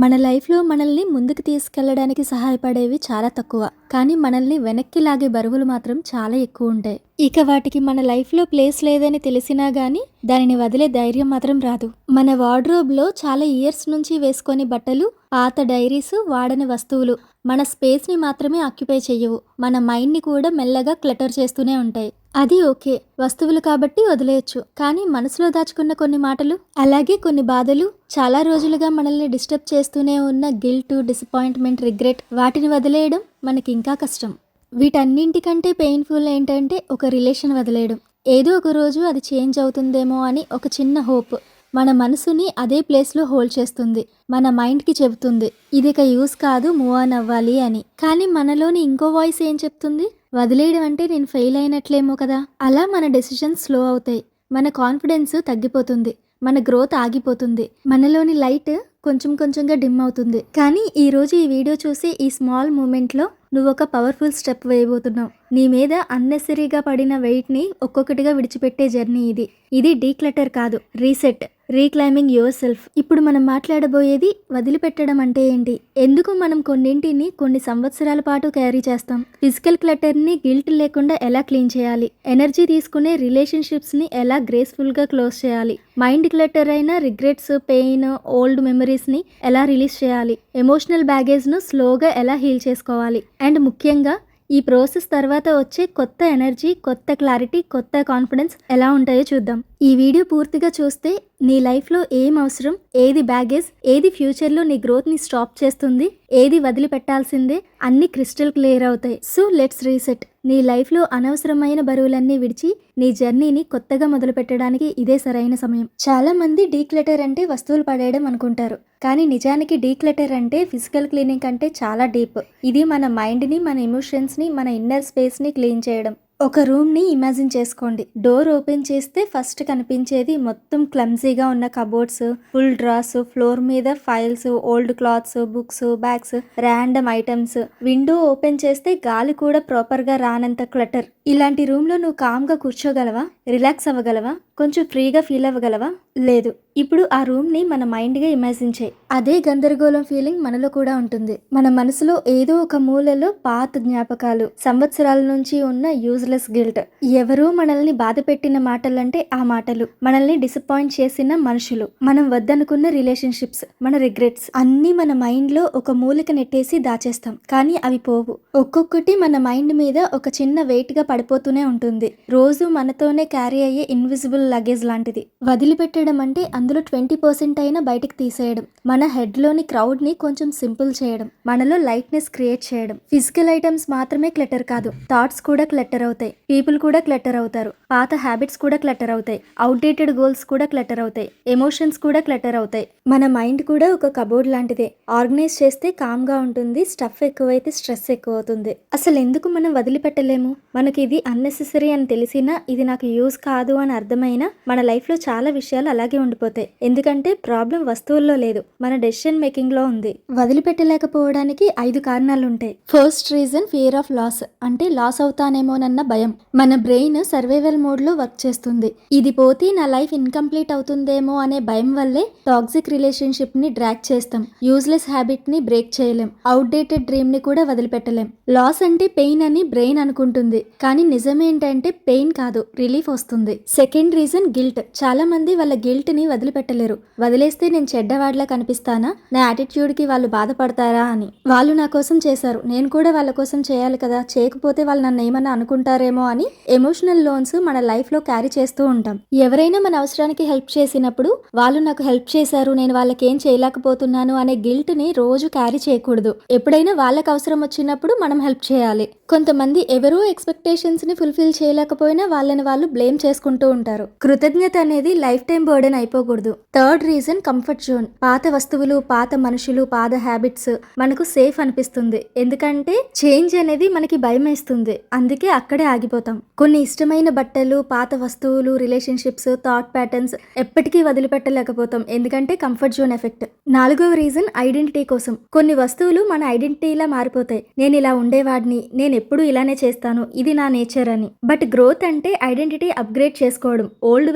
మన లైఫ్‌లో మనల్ని ముందుకు తీసుకెళ్లడానికి సహాయపడేవి చాలా తక్కువ. కానీ మనల్ని వెనక్కి లాగే బరువులు మాత్రం చాలా ఎక్కువుంటాయి. ఇక వాటికి మన లైఫ్‌లో ప్లేస్ లేదని తెలిసినా గానీ, దానిని వదిలే ధైర్యం మాత్రం రాదు. మన వార్డ్‌రోబ్‌లో చాలా ఇయర్స్ నుంచి వేసుకొని బట్టలు, పాత డైరీస్, వాడని వస్తువులు మన స్పేస్‌ని మాత్రమే ఆక్యుపై చెయ్యవు. మన మైండ్‌ని కూడా మెల్లగా క్లటర్ చేస్తూనే ఉంటాయి. అది ఓకే. వస్తువులు కాబట్టి వదిలేయొచ్చు. కానీ మనసులో దాచుకున్న కొన్ని మాటలు, అలాగే కొన్ని బాధలు, చాలా రోజులుగా మనల్ని డిస్టర్బ్ చేస్తూనే ఉన్న గిల్ట్, డిసప్పాయింట్‌మెంట్, రిగ్రెట్ వాటిని వదిలేయడం మనకింకా కష్టం. వీటన్నింటికంటే పెయిన్‌ఫుల్ ఏంటంటే ఒక రిలేషన్ వదిలేయడం. ఏదో ఒక రోజు అది చేంజ్ అవుతుందేమో అని ఒక చిన్న హోప్ మన మనసుని అదే ప్లేస్‌లో హోల్డ్ చేస్తుంది. మన మైండ్‌కి చెబుతుంది ఇదిక యూజ్ కాదు, మూవ్ ఆన్ అవ్వాలి అని. కానీ మనలోని ఇంకో వాయిస్ ఏం చెప్తుంది? వదిలేయడం అంటే నేను ఫెయిల్ అయినట్లేమో కదా. అలా మన డెసిషన్స్ స్లో అవుతాయి. మన కాన్ఫిడెన్స్ తగ్గిపోతుంది. మన గ్రోత్ ఆగిపోతుంది. మనలోని లైట్ కొంచెం కొంచెంగా డిమ్ అవుతుంది. కానీ ఈరోజు ఈ వీడియో చూసి ఈ స్మాల్ మూమెంట్లో నువ్వొక పవర్ఫుల్ స్టెప్ వేయబోతున్నావు. నీ మీద అన్నెసరీగా పడిన వెయిట్ని ఒక్కొక్కటిగా విడిచిపెట్టే జర్నీ ఇది. ఇది డీక్లటర్ కాదు, రీసెట్, రీక్లైమింగ్ యువర్ సెల్ఫ్. ఇప్పుడు మనం మాట్లాడబోయేది వదిలిపెట్టడం అంటే ఏంటి, ఎందుకు మనం కొన్నింటిని కొన్ని సంవత్సరాల పాటు క్యారీ చేస్తాం, ఫిజికల్ క్లటర్ని గిల్ట్ లేకుండా ఎలా క్లీన్ చేయాలి, ఎనర్జీ తీసుకునే రిలేషన్షిప్స్ని ఎలా గ్రేస్ఫుల్గా క్లోజ్ చేయాలి, మైండ్ క్లటర్ అయిన రిగ్రెట్స్, పెయిన్, ఓల్డ్ మెమరీస్ని ఎలా రిలీజ్ చేయాలి, ఎమోషనల్ బ్యాగేజ్ను స్లోగా ఎలా హీల్ చేసుకోవాలి, అండ్ ముఖ్యంగా ఈ ప్రాసెస్ తర్వాత వచ్చే కొత్త ఎనర్జీ, కొత్త క్లారిటీ, కొత్త కాన్ఫిడెన్స్ ఎలా ఉంటాయో చూద్దాం. ఈ వీడియో పూర్తిగా చూస్తే నీ లైఫ్లో ఏం అవసరం, ఏది బ్యాగేజ్, ఏది ఫ్యూచర్లో నీ గ్రోత్ని స్టాప్ చేస్తుంది, ఏది వదిలిపెట్టాల్సిందే అన్ని క్రిస్టల్ క్లియర్ అవుతాయి. So let's reset. నీ లైఫ్లో అనవసరమైన బరువులన్నీ విడిచి నీ జర్నీని కొత్తగా మొదలు పెట్టడానికి ఇదే సరైన సమయం. చాలా మంది డీక్లటర్ అంటే వస్తువులు పడేయడం అనుకుంటారు. కానీ నిజానికి డీక్లటర్ అంటే ఫిజికల్ క్లీనింగ్ కంటే చాలా డీప్. ఇది మన మైండ్ని, మన ఎమోషన్స్ని, మన ఇన్నర్ స్పేస్ని క్లీన్ చేయడం. ఒక రూమ్ని ఇమాజిన్ చేసుకోండి. డోర్ ఓపెన్ చేస్తే ఫస్ట్ కనిపించేది మొత్తం క్లమ్జీగా ఉన్న కబోర్డ్స్, ఫుల్ డ్రాస్, ఫ్లోర్ మీద files, old clothes, books, bags, random items. Window open చేస్తే గాలి కూడా ప్రాపర్గా రానంత క్లటర్. ఇలాంటి రూమ్లో నువ్వు కామ్గా కూర్చోగలవా? రిలాక్స్ అవ్వగలవా? కొంచెం ఫ్రీగా ఫీల్ అవ్వగలవా? లేదు. ఇప్పుడు ఆ రూమ్ని మన మైండ్గా ఇమాజిన్ చేయి. అదే గందరగోళం ఫీలింగ్ మనలో కూడా ఉంటుంది. మన మనసులో ఏదో ఒక మూలలో పాత జ్ఞాపకాలు, సంవత్సరాల నుంచి ఉన్న యూజ్లెస్ గిల్ట్, ఎవరో మనల్ని బాధ పెట్టిన మాటలంటే ఆ మాటలు, మనల్ని డిసప్పాయింట్ చేసిన మనుషులు, మనం వద్దనుకున్న రిలేషన్షిప్స్, మన రిగ్రెట్స్ అన్నీ మన మైండ్లో ఒక మూలక నెట్టేసి దాచేస్తాం. కానీ అవి పోవు. ఒక్కొక్కటి మన మైండ్ మీద ఒక చిన్న వెయిట్గా పడిపోతూనే ఉంటుంది. రోజు మనతోనే క్యారీ అయ్యే ఇన్విజిబుల్ లగేజ్ లాంటిది. వదిలిపెట్టడం అంటే అందులో 20% అయినా బయటకు తీసేయడం, మన హెడ్లోని క్రౌడ్ని కొంచెం సింపుల్ చేయడం, మనలో లైట్నెస్ క్రియేట్ చేయడం. ఫిజికల్ ఐటమ్స్ మాత్రమే క్లటర్ కాదు, థాట్స్ కూడా క్లటర్ అవుతాయి, పీపుల్ కూడా క్లటర్ అవుతారు, పాత హ్యాబిట్స్ కూడా క్లటర్ అవుతాయి, అవుట్డేటెడ్ గోల్స్ కూడా క్లటర్ అవుతాయి, ఎమోషన్స్ కూడా క్లటర్ అవుతాయి. మన మైండ్ కూడా ఒక కబోర్డ్ లాంటిదే. ఆర్గనైజ్ చేస్తే కామ్గా ఉంటుంది, స్టఫ్ ఎక్కువైతే స్ట్రెస్ ఎక్కువ అవుతుంది. అసలు ఎందుకు మనం వదిలిపెట్టలేము? మనకి ఇది అన్నెసెసరీ అని తెలిసినా, ఇది నాకు యూజ్ కాదు అని అర్థమైనా మన లైఫ్లో చాలా విషయాలు అలాగే ఉండిపోతాయి. ఎందుకంటే ప్రాబ్లం వస్తువుల్లో లేదు, మన డెసిషన్ మేకింగ్ లో ఉంది. వదిలిపెట్టలేకపోవడానికి 5 కారణాలు ఉంటాయి. First reason fear of loss, అంటే లాస్ అవుతానేమోనన్న భయం. మన బ్రెయిన్ సర్వైవల్ మోడ్ లో వర్క్ చేస్తుంది. ఇది పోతే నా లైఫ్ ఇన్కంప్లీట్ అవుతుందేమో అనే భయం వల్లే టాక్సిక్ రిలేషన్షిప్ ని డ్రాగ్ చేస్తాం, యూజ్లెస్ హ్యాబిట్ ని బ్రేక్ చేయలేం, అవుట్డేటెడ్ డ్రీమ్ ని కూడా వదిలిపెట్టలేం. లాస్ అంటే పెయిన్ అని బ్రెయిన్ అనుకుంటుంది, కానీ నిజమేంటంటే పెయిన్ కాదు, రిలీఫ్ వస్తుంది. Second reason guilt. చాలా మంది వాళ్ళ గిల్ట్ ని వదిలిపెట్టలేరు. వదిలేస్తే నేను చెడ్డవాడిలా కనిపిస్తానా, నా యాటిట్యూడ్ కి వాళ్ళు బాధపడతారా అని. వాళ్ళు నా కోసం చేశారు, నేను కూడా వాళ్ళ కోసం చేయాలి కదా, చేయకపోతే వాళ్ళు నన్ను ఏమన్నా అనుకుంటారేమో అని ఎమోషనల్ లోన్స్ మన లైఫ్ లో క్యారీ చేస్తూ ఉంటాం. ఎవరైనా మన అవసరానికి హెల్ప్ చేసినప్పుడు వాళ్ళు నాకు హెల్ప్ చేశారు, నేను వాళ్ళకి ఏం చేయలేకపోతున్నాను అనే గిల్ట్ ని రోజు క్యారీ చేయకూడదు. ఎప్పుడైనా వాళ్ళకి అవసరం వచ్చినప్పుడు మనం హెల్ప్ చేయాలి. కొంతమంది ఎవరో ఎక్స్పెక్టేషన్స్ ని ఫుల్ఫిల్ చేయలేకపోయినా వాళ్ళని వాళ్ళు బ్లేమ్ చేసుకుంటూ ఉంటారు. కృతజ్ఞత అనేది లైఫ్ టైం బర్డెన్ అయిపోకూడదు. Third reason comfort zone. పాత వస్తువులు, పాత మనుషులు, పాత హ్యాబిట్స్ మనకు సేఫ్ అనిపిస్తుంది. ఎందుకంటే చేంజ్ అనేది మనకి భయం వేస్తుంది, అందుకే అక్కడే ఆగిపోతాం. కొన్ని ఇష్టమైన బట్టలు, మాటలు, పాత వస్తువులు, రిలేషన్షిప్స్, థాట్ ప్యాటర్న్స్ ఎప్పటికీ వదిలిపెట్టలేకపోతాం. ఎందుకంటే కంఫర్ట్ జోన్ ఎఫెక్ట్. 4వ రీజన్ ఐడెంటిటీ కోసం. కొన్ని వస్తువులు మన ఐడెంటిటీలా మారిపోతాయి. నేను ఇలా ఉండేవాడిని, నేను ఎప్పుడు ఇలానే చేస్తాను, ఇది నా నేచర్ అని. బట్ గ్రోత్ అంటే ఐడెంటిటీ అప్గ్రేడ్ చేసుకోవడం. ఓల్డ్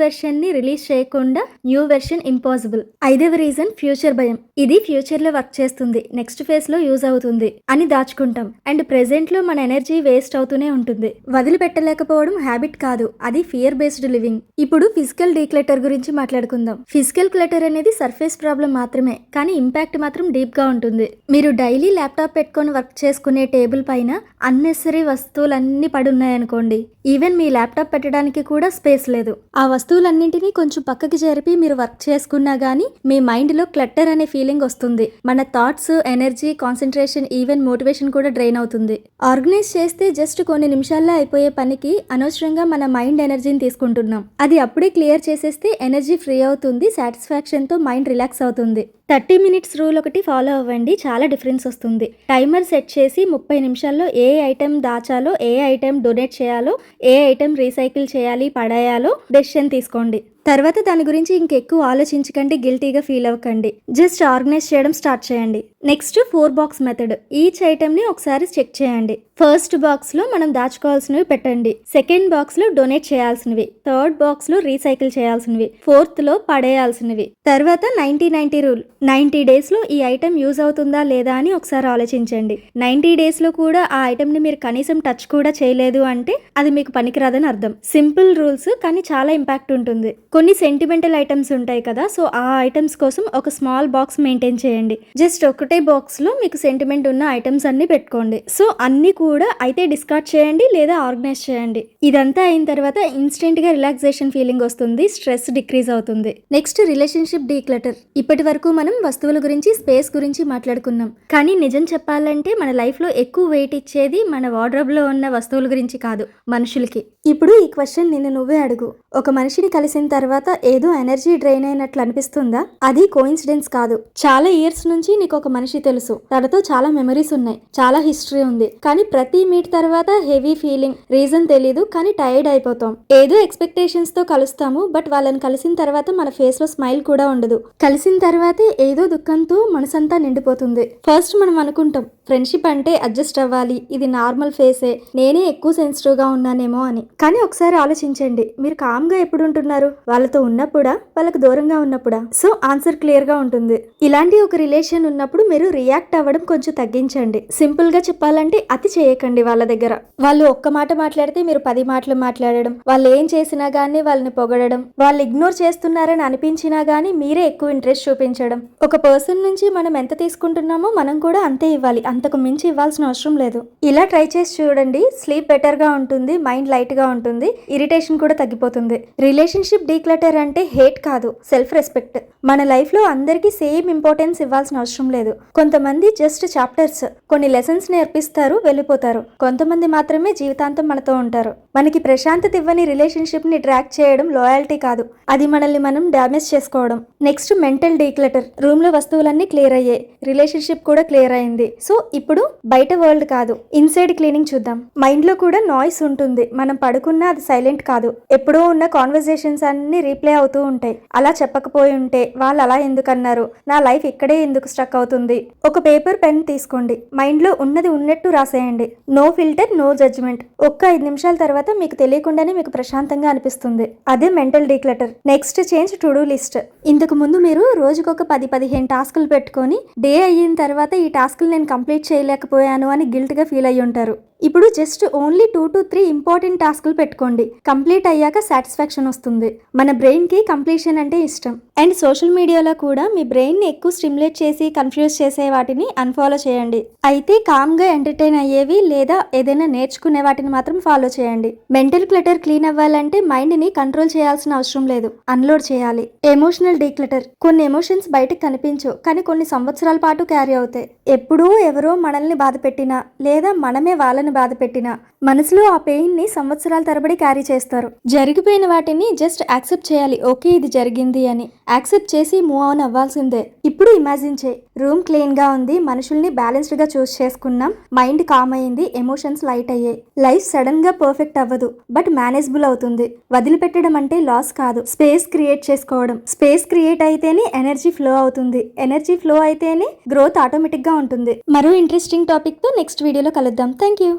వెర్షన్ ని రిలీజ్ చేయకుండా న్యూ వెర్షన్ ఇంపాసిబుల్. 5వ రీజన్ ఫ్యూచర్ భయం. ఇది ఫ్యూచర్ లో వర్క్ చేస్తుంది, నెక్స్ట్ ఫేజ్ లో యూజ్ అవుతుంది అని దాచుకుంటాం. అండ్ ప్రెసెంట్ లో మన ఎనర్జీ వేస్ట్ అవుతూనే ఉంటుంది. వదిలిపెట్టలేకపోవడం హ్యాబిట్ కాదు, అది ఫియర్ బేస్డ్ లివింగ్. ఇప్పుడు ఫిజికల్ డీక్లటర్ గురించి మాట్లాడుకుందాం. ఫిజికల్ క్లటర్ అనేది సర్ఫేస్ ప్రాబ్లం మాత్రమే, కానీ ఇంపాక్ట్ మాత్రం డీప్ గా ఉంటుంది. మీరు డైలీ ల్యాప్టాప్ పెట్టుకొని వర్క్ చేసుకునే టేబుల్ పైన అన్నెసరీ వస్తువులన్నీ పడున్నాయనుకోండి, ఈవెన్ మీ ల్యాప్టాప్ పెట్టడానికి కూడా స్పేస్ లేదు. ఆ వస్తువులన్నింటినీ కొంచెం పక్కకి జరిపి మీరు వర్క్ చేసుకున్నా గానీ మీ మైండ్ లో క్లటర్ అనే ఫీలింగ్ వస్తుంది. మన thoughts, energy, concentration, even motivation కూడా డ్రైన్ అవుతుంది. ఆర్గనైజ్ చేస్తే జస్ట్ కొన్ని నిమిషాల్లో అయిపోయే పనికి అనవసరంగా మన మైండ్ ఎనర్జీని తీసుకుంటున్నాం. అది అప్పుడే క్లియర్ చేసేస్తే ఎనర్జీ ఫ్రీ అవుతుంది, సాటిస్ఫాక్షన్ తో మైండ్ రిలాక్స్ అవుతుంది. 30 minutes రూల్ ఒకటి ఫాలో అవ్వండి, చాలా డిఫరెన్స్ వస్తుంది. టైమర్ సెట్ చేసి 30 నిమిషాల్లో ఏ ఐటెం దాచాలో, ఏ ఐటెం డొనేట్ చేయాలో, ఏ ఐటెం రీసైకిల్ చేయాలి, పడేయాలో డెసిషన్ తీసుకోండి. తర్వాత దాని గురించి ఇంకెక్కువ ఆలోచించకండి, గిల్టీగా ఫీల్ అవ్వకండి. జస్ట్ ఆర్గనైజ్ చేయడం స్టార్ట్ చేయండి. Next 4 box method. ఈచ్ ఐటెంని ఒకసారి చెక్ చేయండి. ఫస్ట్ బాక్స్లో మనం దాచుకోవాల్సినవి పెట్టండి, సెకండ్ బాక్స్లో డొనేట్ చేయాల్సినవి, థర్డ్ బాక్స్లో రీసైకిల్ చేయాల్సినవి, ఫోర్త్లో పడేయాల్సినవి. తర్వాత 90-90 రూల్. 90 డేస్లో ఈ ఐటెం యూజ్ అవుతుందా లేదా అని ఒకసారి ఆలోచించండి. 90 డేస్లో కూడా ఆ ఐటెంని మీరు కనీసం టచ్ కూడా చేయలేదు అంటే అది మీకు పనికిరాదని అర్థం. సింపుల్ రూల్స్, కానీ చాలా ఇంపాక్ట్ ఉంటుంది. కొన్ని సెంటిమెంటల్ ఐటమ్స్ ఉంటాయి కదా, సో ఆ ఐటమ్స్ కోసం ఒక స్మాల్ బాక్స్ మెయింటైన్ చేయండి. జస్ట్ ఒకటే బాక్స్ లో మీకు సెంటిమెంట్ ఉన్న ఐటమ్స్ అన్ని పెట్టుకోండి. సో అన్ని కూడా అయితే డిస్కార్డ్ చేయండి లేదా ఆర్గనైజ్ చేయండి. ఇదంతా అయిన తర్వాత ఇన్స్టెంట్ గా రిలాక్సేషన్ ఫీలింగ్ వస్తుంది, స్ట్రెస్ డిక్రీజ్ అవుతుంది. Next relationship declutter. ఇప్పటి వరకు మనం వస్తువుల గురించి, స్పేస్ గురించి మాట్లాడుకున్నాం. కానీ నిజం చెప్పాలంటే మన లైఫ్ లో ఎక్కువ వెయిట్ ఇచ్చేది మన వార్డ్రోబ్ లో ఉన్న వస్తువుల గురించి కాదు, మనుషులకి. ఇప్పుడు ఈ క్వశ్చన్ నిన్ను నువ్వే అడుగు. ఒక మనిషిని కలిసిన తర్వాత ఏదో ఎనర్జీ డ్రైన్ అయినట్లు అనిపిస్తుందా? అది కోఇన్సిడెన్స్ కాదు. చాలా ఇయర్స్ నుంచి నీకు ఒక మనిషి తెలుసు, తనతో చాలా మెమరీస్ ఉన్నాయి, చాలా హిస్టరీ ఉంది. కానీ ప్రతి మీట్ తర్వాత హెవీ ఫీలింగ్, రీజన్ తెలీదు, కానీ టైర్డ్ అయిపోతాం. ఏదో ఎక్స్పెక్టేషన్స్ తో కలుస్తాము, బట్ వాళ్ళని కలిసిన తర్వాత మన ఫేస్ లో స్మైల్ కూడా ఉండదు. కలిసిన తర్వాతే ఏదో దుఃఖంతో మనసంతా నిండిపోతుంది. ఫస్ట్ మనం అనుకుంటాం ఫ్రెండ్షిప్ అంటే అడ్జస్ట్ అవ్వాలి, ఇది నార్మల్ ఫేసే, నేనే ఎక్కువ సెన్సిటివ్ గా ఉన్నానేమో అని. కానీ ఒకసారి ఆలోచించండి, మీరు కామ్ గా ఎప్పుడు ఉంటున్నారు? వాళ్ళతో ఉన్నప్పుడా, వాళ్ళకి దూరంగా ఉన్నప్పుడా? సో ఆన్సర్ క్లియర్ గా ఉంటుంది. ఇలాంటి ఒక రిలేషన్ ఉన్నప్పుడు మీరు రియాక్ట్ అవ్వడం కొంచెం తగ్గించండి. సింపుల్ గా చెప్పాలంటే అతి చేయకండి వాళ్ళ దగ్గర. వాళ్ళు ఒక్క మాట మాట్లాడితే మీరు 10 మాటలు మాట్లాడడం, వాళ్ళు ఏం చేసినా గానీ వాళ్ళని పొగడడం, వాళ్ళు ఇగ్నోర్ చేస్తున్నారని అనిపించినా గానీ మీరే ఎక్కువ ఇంట్రెస్ట్ చూపించడం. ఒక పర్సన్ నుంచి మనం ఎంత తీసుకుంటున్నామో మనం కూడా అంతే ఇవ్వాలి, అంతకు మించి ఇవ్వాల్సిన అవసరం లేదు. ఇలా ట్రై చేసి చూడండి, స్లీప్ బెటర్ గా ఉంటుంది, మైండ్ లైట్ గా ఉంటుంది, ఇరిటేషన్ కూడా తగ్గిపోతుంది. రిలేషన్షిప్ డీక్లటర్ అంటే హేట్ కాదు, సెల్ఫ్ రెస్పెక్ట్. మన లైఫ్ లో అందరికీ సేమ్ ఇంపార్టెన్స్ ఇవ్వాల్సిన అవసరం లేదు. కొంతమంది జస్ట్ చాప్టర్స్, కొన్ని లెసన్స్ నేర్పిస్తారు, వెళ్ళిపోతారు. కొంతమంది మాత్రమే జీవితాంతం మనతో ఉంటారు. మనకి ప్రశాంతత ఇవ్వని రిలేషన్షిప్ ని ట్రాక్ చేయడం లాయల్టీ కాదు, అది మనల్ని మనం డ్యామేజ్ చేసుకోవడం. Next mental declutter. రూమ్ లో వస్తువులన్నీ క్లియర్ అయ్యాయి, రిలేషన్షిప్ కూడా క్లియర్ అయింది. సో ఇప్పుడు బయట వరల్డ్ కాదు, ఇన్సైడ్ క్లీనింగ్ చూద్దాం. మైండ్ లో కూడా నాయిస్ ఉంటుంది, మనం పడుకున్నా అది సైలెంట్ కాదు. ఎప్పుడో ఉన్న కాన్వర్సేషన్స్ అన్ని రీప్లే అవుతూ ఉంటాయి. అలా చెప్పకపోయి ఉంటే, వాళ్ళు అలా ఎందుకు అన్నారు, నా లైఫ్ ఇక్కడే ఎందుకు స్ట్రక్ అవుతుంది. ఒక పేపర్, పెన్ తీసుకోండి, మైండ్ లో ఉన్నది ఉన్నట్టు రాసేయండి. No filter, no judgement. ఒక్క 5 నిమిషాల తర్వాత మీకు తెలియకుండానే మీకు ప్రశాంతంగా అనిపిస్తుంది. అదే mental declutter. Next change to do list. ఇంతకు ముందు మీరు రోజుకొక 10-15 టాస్కులు పెట్టుకొని డే అయిన తర్వాత ఈ టాస్కులు నేను కంప్లీట్ చేయలేకపోయాను అని గిల్ట్ గా ఫీల్ అయ్యి ఉంటారు. ఇప్పుడు జస్ట్ ఓన్లీ 2 to 3 ఇంపార్టెంట్ టాస్కులు పెట్టుకోండి. కంప్లీట్ అయ్యాక సాటిస్ఫాక్షన్ వస్తుంది. మన బ్రెయిన్ కి కంప్లీషన్ అంటే ఇష్టం. అండ్ సోషల్ మీడియాలో కూడా మీ బ్రెయిన్ ని ఎక్కువ స్టిమ్యులేట్ చేసి కన్ఫ్యూజ్ చేసే వాటిని అన్ఫాలో చేయండి. అయితే కామ్ గా ఎంటర్టైన్ అయ్యేవి లేదా ఏదైనా నేర్చుకునే వాటిని మాత్రం ఫాలో చేయండి. మెంటల్ క్లటర్ క్లీన్ అవ్వాలంటే మైండ్ ని కంట్రోల్ చేయాల్సిన అవసరం లేదు, అన్లోడ్ చేయాలి. Emotional declutter. కొన్ని ఎమోషన్స్ బయటకు కనిపించవు, కానీ కొన్ని సంవత్సరాల పాటు క్యారీ అవుతాయి. ఎప్పుడూ ఎవరో మనల్ని బాధ పెట్టినా లేదా మనమే వాళ్ళని బాధ పెట్టినా మనసులో ఆ పెయిన్ ని సంవత్సరాల తరబడి క్యారీ చేస్తారు. జరిగిపోయిన వాటిని జస్ట్ యాక్సెప్ట్ చేయాలి. ఓకే, ఇది జరిగింది అని యాక్సెప్ట్ చేసి మూవ్ ఆన్ అవ్వాల్సిందే. ఇప్పుడు ఇమాజిన్ చేయి, రూమ్ క్లీన్గా ఉంది, మనుషుల్ని బ్యాలెన్స్డ్గా చూస్ చేసుకున్నాం, మైండ్ కామ్ అయింది, ఎమోషన్స్ లైట్ అయ్యాయి. లైఫ్ సడన్గా పర్ఫెక్ట్ అవ్వదు, బట్ మేనేజబుల్ అవుతుంది. వదిలిపెట్టడం అంటే లాస్ కాదు, స్పేస్ క్రియేట్ చేసుకోవడం. స్పేస్ క్రియేట్ అయితేనే ఎనర్జీ ఫ్లో అవుతుంది, ఎనర్జీ ఫ్లో అయితేనే గ్రోత్ ఆటోమేటిక్గా ఉంటుంది. మరో ఇంట్రెస్టింగ్ టాపిక్తో నెక్స్ట్ వీడియోలో కలుద్దాం. Thank you.